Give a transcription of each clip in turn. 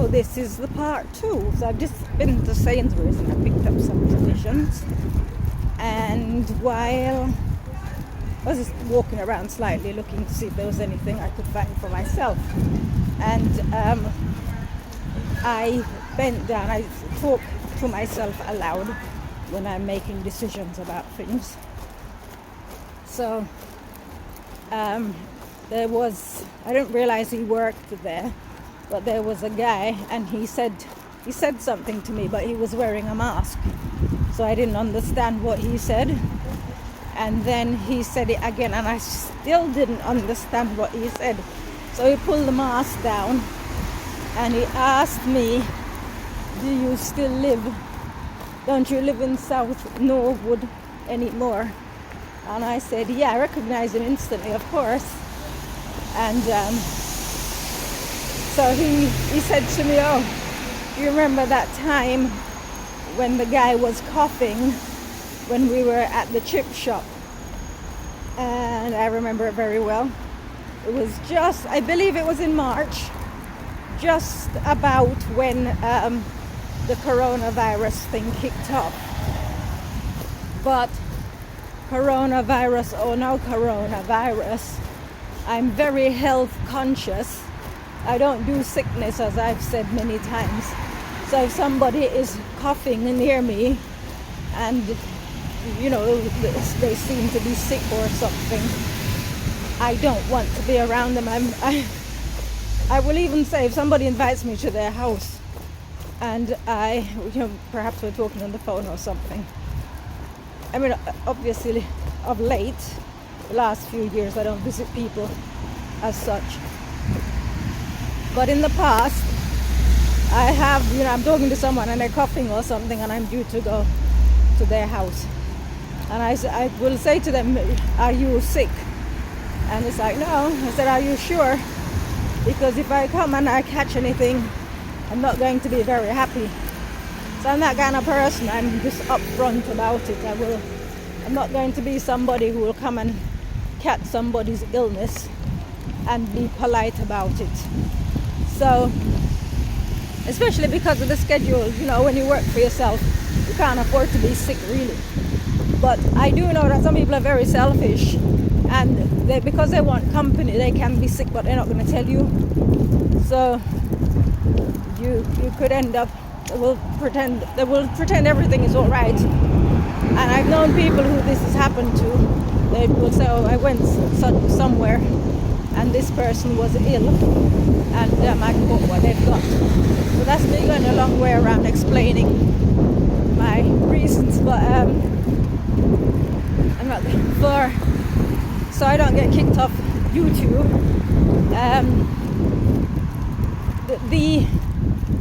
so this is the part 2. So I've just been to Sainsbury's and I picked up some provisions, and while I was just walking around slightly looking to see if there was anything I could find for myself, and I bent down. I talk to myself aloud when I'm making decisions about things. So there was, I didn't realize he worked there, but there was a guy, and he said something to me, but he was wearing a mask, so I didn't understand what he said. And then he said it again, and I still didn't understand what he said. So he pulled the mask down and he asked me, don't you live in South Norwood anymore? And I said, yeah, I recognized him instantly, of course. And so he said to me, oh, you remember that time when the guy was coughing when we were at the chip shop? And I remember it very well. It was just, I believe it was in March, just about when the coronavirus thing kicked off. But coronavirus or no coronavirus, I'm very health conscious. I don't do sickness, as I've said many times. So if somebody is coughing near me and they seem to be sick or something, I don't want to be around them. I will even say, if somebody invites me to their house and perhaps we're talking on the phone or something. I mean, obviously, of late, the last few years, I don't visit people as such. But in the past, I have, I'm talking to someone and they're coughing or something, and I'm due to go to their house. And I will say to them, are you sick? And it's like, no. I said, are you sure? Because if I come and I catch anything, I'm not going to be very happy. So I'm that kind of person. I'm just upfront about it. I'm not going to be somebody who will come and catch somebody's illness and be polite about it. So, especially because of the schedule, when you work for yourself, you can't afford to be sick, really. But I do know that some people are very selfish, and because they want company, they can be sick, but they're not going to tell you. So you could end up, they will pretend everything is all right. And I've known people who this has happened to. They will say, oh, I went somewhere and this person was ill, and I got what they've got. So that's me going a long way around explaining my reasons, but I'm not so I don't get kicked off YouTube.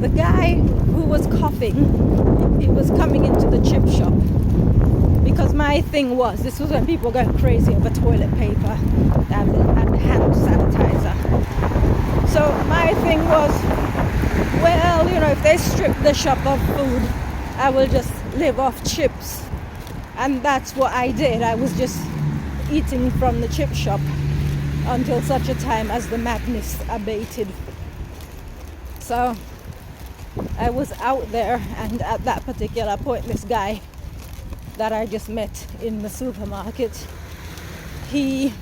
The guy who was coughing, he was coming into the chip shop, because my thing was, this was when people were going crazy over toilet paper and hand sanitizer. So my thing was, well, if they strip the shop of food, I will just live off chips. And that's what I did. I was just eating from the chip shop until such a time as the madness abated. So I was out there, and at that particular point, this guy that I just met in the supermarket, he,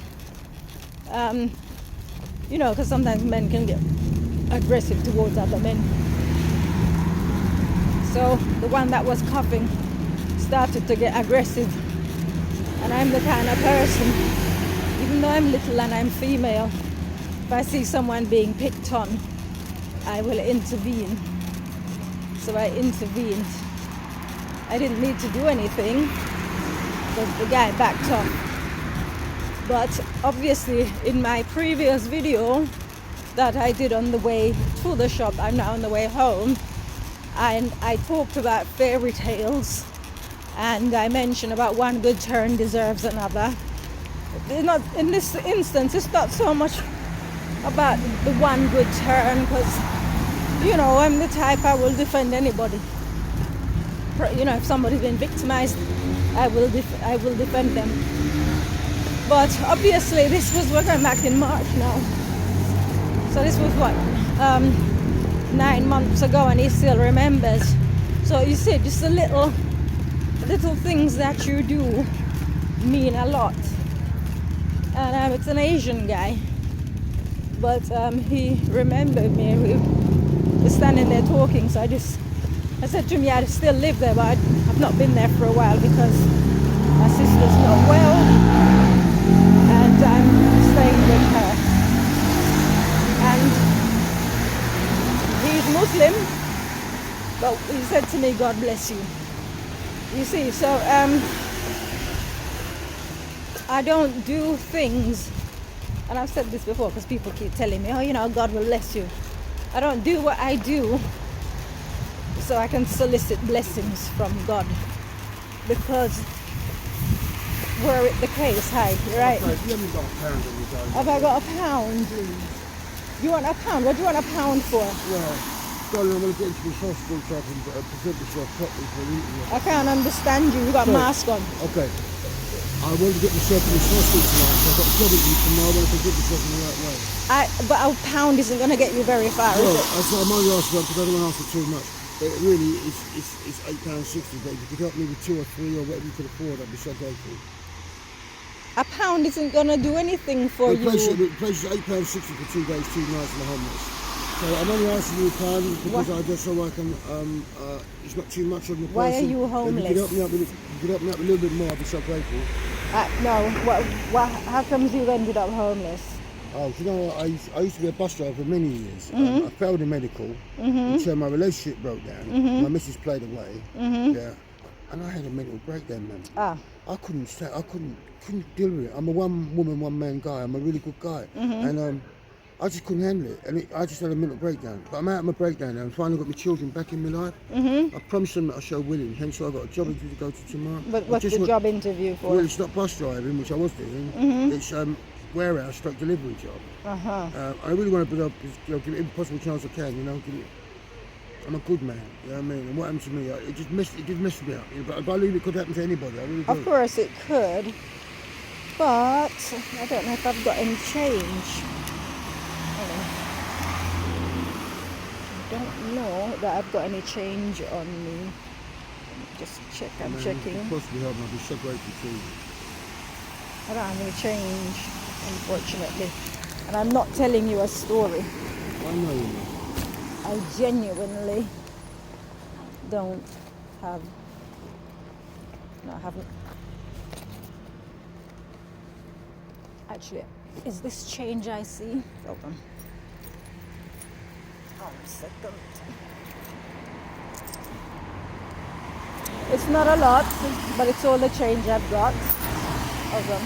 because sometimes men can get aggressive towards other men. So the one that was coughing started to get aggressive, and I'm the kind of person, even though I'm little and I'm female, if I see someone being picked on, I will intervene. So I intervened. I didn't need to do anything because the guy backed off. But obviously in my previous video that I did on the way to the shop, I'm now on the way home, and I talked about fairy tales, and I mentioned about one good turn deserves another. In this instance, it's not so much about the one good turn, because I'm the type, I will defend anybody. If somebody's been victimized, I will defend them. But obviously we're going back in March now. So this was what, 9 months ago, and he still remembers. So you see, just the little things that you do mean a lot. And it's an Asian guy, but he remembered me. We were standing there talking, so I said to him, yeah, I still live there, but I've not been there for a while because my sister's not well, and I'm staying with her. And he's Muslim, but he said to me, God bless you. You see, so I don't do things, and I've said this before because people keep telling me, oh, you know, God will bless you. I don't do what I do so I can solicit blessings from God, because were it the case, hi, right? You haven't got a pound on your go. Have I got a pound? You want a pound? What do you want a pound for? Well, darling, I'm going to get into this hospital so I can present myself properly for an interview. I can't understand you. You got a mask on. Okay. I want to get myself in this hospital tonight, so I've got a job interview tomorrow. I want to present myself in the right way. But a pound isn't going to get you very far, Well, is it? that's what I'm only asking because I don't want to ask for too much. But really, it's £8.60, but if you could help me with 2 or 3 or whatever you could afford, I'd be so grateful. A pound isn't going to do anything for you. The place is £8.60 for 2 days, 2 nights in the homeless. So I'm only asking you a pound because I just so I can, it's not too much on the person. Why are you homeless? If you could help me out a little bit more, I'd be so grateful. No, how comes you ended up homeless? Oh, you know, I used to be a bus driver for many years. I failed in medical until my relationship broke down. My missus played away. Yeah, and I had a mental breakdown, man. I couldn't deal with it. I'm a one woman, one man guy. I'm a really good guy, and I just couldn't handle it, and I just had a mental breakdown. But I'm out of my breakdown now. I'm finally got my children back in my life. I promised them that I show willing, hence why I got a job interview to go to tomorrow. But what's the job interview for? Well, it's not bus driving, which I was doing. It's warehouse stroke delivery job. I really want to build up, give it every possible chance I can. You know, I'm a good man. You know what I mean? And what happened to me, it just messed me up. You know, but I believe it could happen to anybody. I really do. Of course it could, but I don't know if I've got any change. I don't know that I've got any change on me. Let me just check. I'm checking. Possibly help me. I'd be so grateful to you. I don't have any change, unfortunately. And I'm not telling you a story. I know you know. I genuinely don't have. No, I haven't. Actually, is this change I see? Hold on. 1 second. It's not a lot, but it's all the change I've got. Hold on.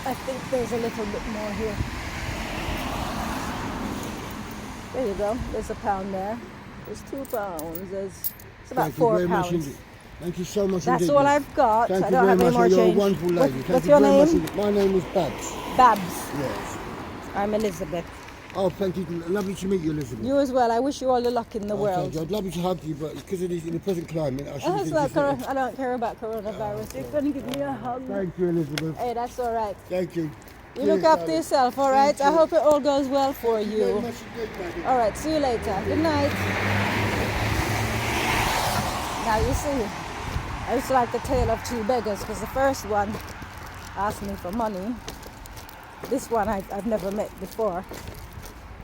I think there's a little bit more here. There you go. There's a pound there. There's 2 pounds. It's about 4 pounds. Thank you so much. That's indeed, all I've got. Thank I you don't have very any much. more You're change. a wonderful lady. What's your name? My name is Babs. Babs. Yes. I'm Elizabeth. Oh, thank you. Lovely to meet you, Elizabeth. You as well. I wish you all the luck in the world. Thank you. I'd love you to hug you, but because of this, in the present climate, I shouldn't. I don't care about coronavirus. You're going to give me a hug. Thank you, Elizabeth. Hey, that's all right. Thank you. You look after yourself, all right? I hope it all goes well for you. Much indeed, All right, see you later. Good night. Now, you see, it's like the tale of 2 beggars, because the first one asked me for money. This one I've never met before.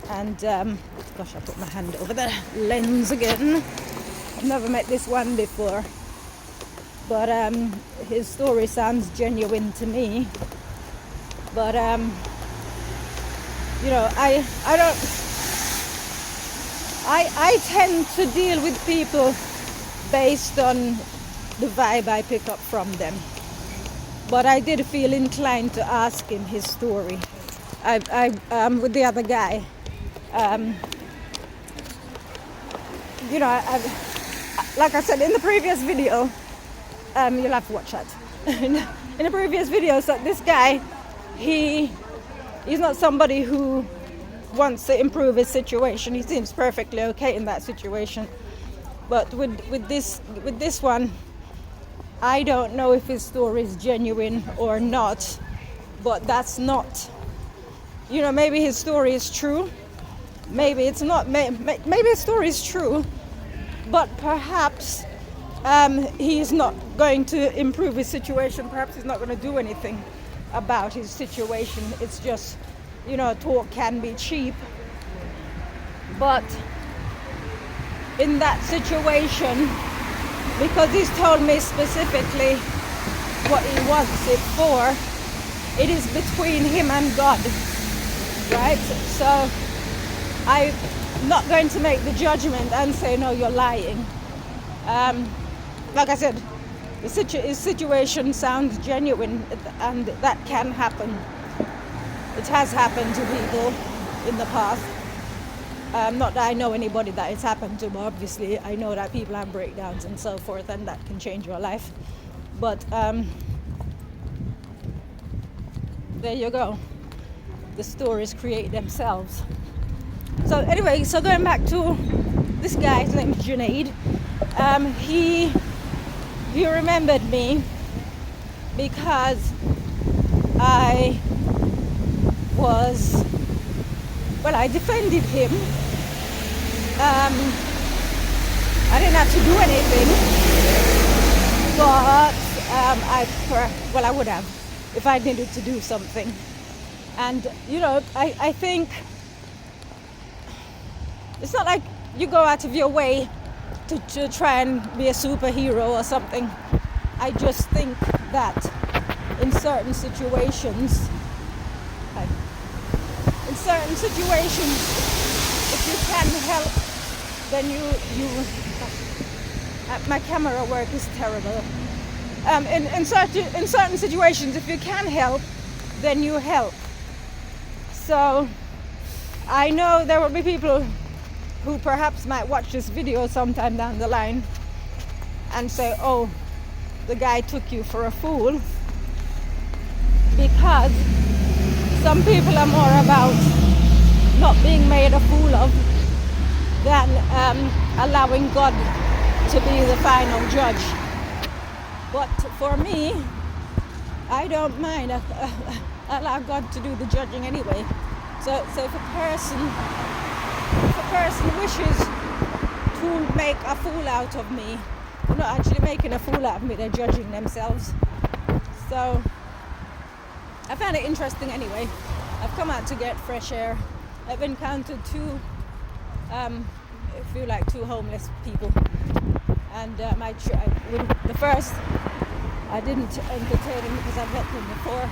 And, gosh, I put my hand over the lens again. I've never met this one before. But his story sounds genuine to me. But, you know, I tend to deal with people based on the vibe I pick up from them. But I did feel inclined to ask him his story. With the other guy. You know, like I said in the previous video, you'll have to watch that. In the previous video, so this guy, he's not somebody who wants to improve his situation. He seems perfectly okay in that situation. But with this one, I don't know if his story is genuine or not. But that's not, you know, maybe his story is true. maybe it's not, maybe the story is true, but perhaps he's not going to improve his situation. Perhaps he's not going to do anything about his situation. It's just, talk can be cheap. But in that situation, because he's told me specifically what he wants it for, it is between him and God, right? So I'm not going to make the judgment and say, no, you're lying. Like I said, his situation sounds genuine, and that can happen. It has happened to people in the past. Not that I know anybody that it's happened to, but obviously I know that people have breakdowns and so forth, and that can change your life. But there you go. The stories create themselves. So anyway, going back to this guy, his name is Junaid. He remembered me because I defended him. I didn't have to do anything, but I would have if I needed to do something. And I think it's not like you go out of your way to try and be a superhero or something. I just think that in certain situations, if you can help, then you my camera work is terrible. In certain situations, if you can help, then you help. So I know there will be people who perhaps might watch this video sometime down the line and say, oh, the guy took you for a fool, because some people are more about not being made a fool of than allowing God to be the final judge. But for me, I don't mind. I allow God to do the judging anyway. So if a person wishes to make a fool out of me, they're not actually making a fool out of me, they're judging themselves. So I found it interesting anyway. I've come out to get fresh air. I've encountered two homeless people. And the first, I didn't entertain him because I've met him before.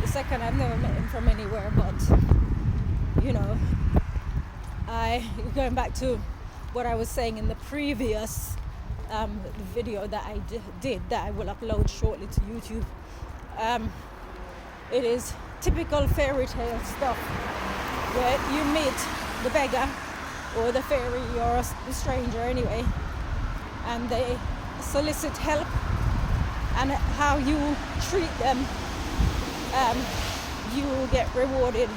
The second, I've never met him from anywhere, but going back to what I was saying in the previous video that I did that I will upload shortly to YouTube. It is typical fairy tale stuff where you meet the beggar or the fairy or the stranger anyway, and they solicit help, and how you treat them, you get rewarded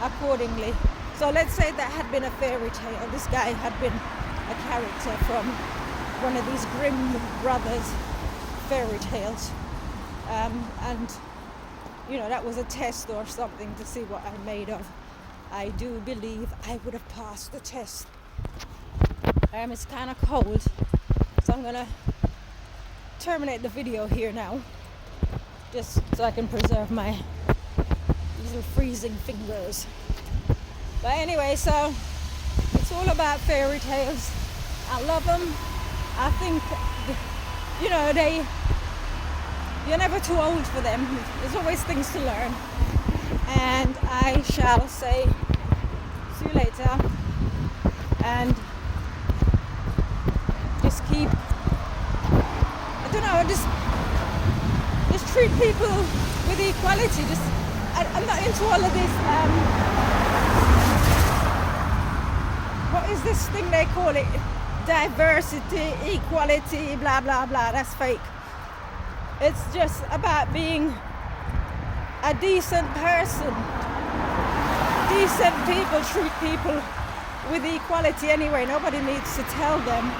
accordingly. So let's say that had been a fairy tale. This guy had been a character from one of these Grimm brothers fairy tales, and that was a test or something to see what I'm made of. I do believe I would have passed the test. It's kind of cold, so I'm gonna terminate the video here now, just so I can preserve my little freezing fingers. But anyway, so it's all about fairy tales. I love them. I think you're never too old for them. There's always things to learn. And I shall say, see you later. And just keep, just treat people with equality. I'm not into all of this, what is this thing they call it? Diversity, equality, blah, blah, blah. That's fake. It's just about being a decent person. Decent people treat people with equality anyway. Nobody needs to tell them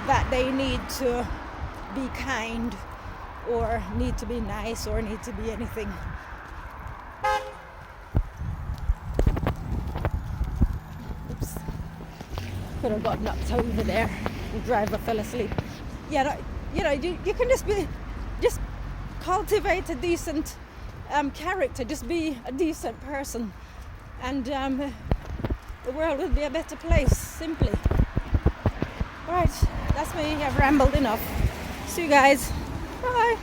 that they need to be kind or need to be nice or need to be anything. could have got knocked over there. The driver fell asleep. Yeah, you can just cultivate a decent character. Just be a decent person, and the world would be a better place. Simply. Right, that's me. I've rambled enough. See you guys. Bye.